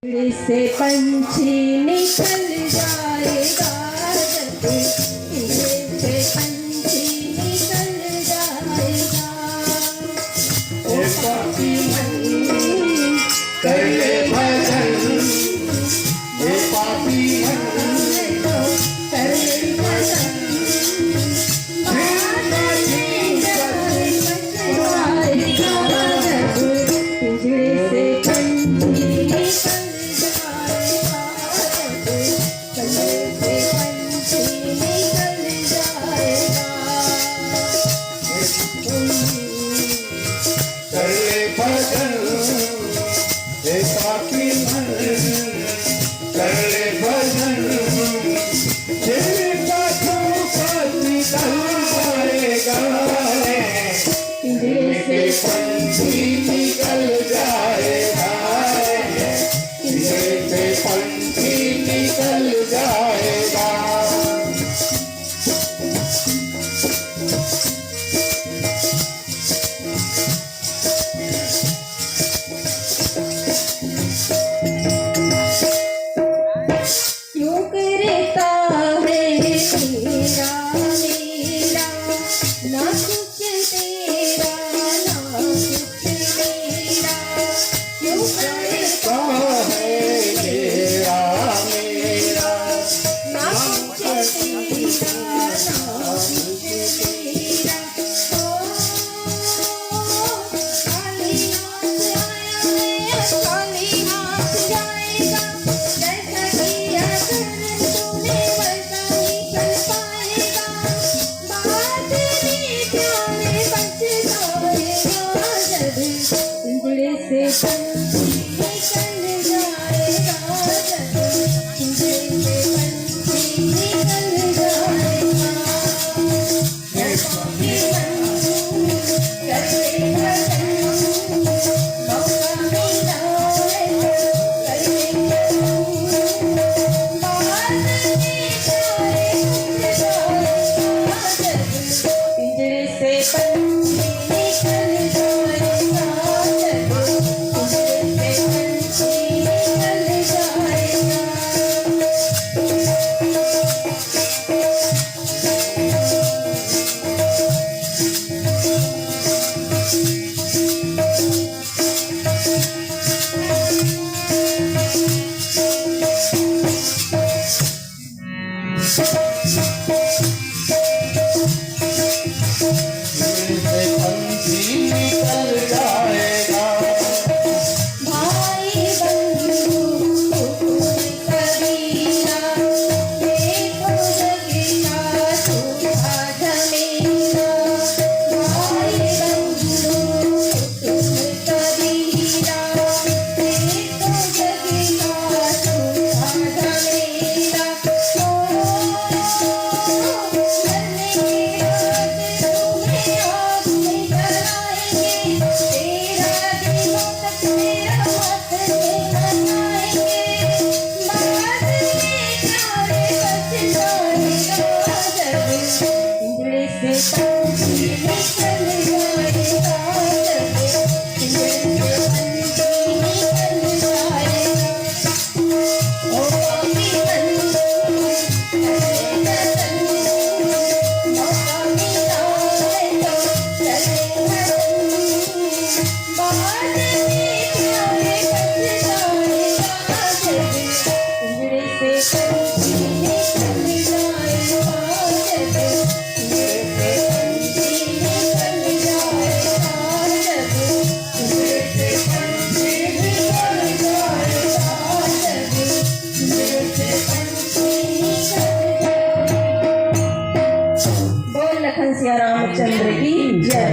से पंछी निकल जाएगा जब से पंछी निकल जाएगा। ओ पापी मन कर ले भजन, ये पापी मन कर ले भजन, पंछी निकल जाएगा, पंछी निकल जाएगा। क्यों करता है मेरा मेरा ना कुछ तेरा ना कुछ मेरा। क्यों करता है मेरा मेरा ना कुछ तेरा ना कुछ मेरा। ओ खाली हाथ आया है खाली हाथ जाएगा। जैसा किया करम तूने वैसा ही कर पाएगा। बात तेरी प्यारे बच जाएगा जब पिंजरे से पंछी निकल जाएगा। जब पिंजरे से पंछी निकल जाएगा। ओ पापी मन कर ले भजन, मौका मिला है तो कर ले भजन। बात तेरी प्यारे बच जाएगा जब पिंजरे से पंछी निकल जाएगा। जब पिंजरे से पंछी निकल जाएगा। पंछी निकल जाएगा। भाई बंधु कबीरा देखो जगीरा सूखा झमेला। भाई बंधु कबीरा देखो जगीरा सूखा झमेला। ओ मरने के बाद तुम्हें आग में जलाएंगे। तेरा दिनों तक तेरा हाथ में मनाएंगे। बात तेरे प्यारे बच जाएगा जब पिंजरे से पंछी निकल जाएगा। जब पिंजरे से पंछी निकल जाएगा। ओ पापी मन कर ले भजन, मौका मिला है तो कर ले भजन। बात तेरी प्यारे बच जाएगा जब पिंजरे से पंछी निकल जाएगा। जब पिंजरे से पंछी निकल जाएगा। जब पिंजरे से पंछी निकल जाएगा। जब पिंजरे से पंछी निकल जाएगा। बोल लखन सिया रामचंद्र की जय।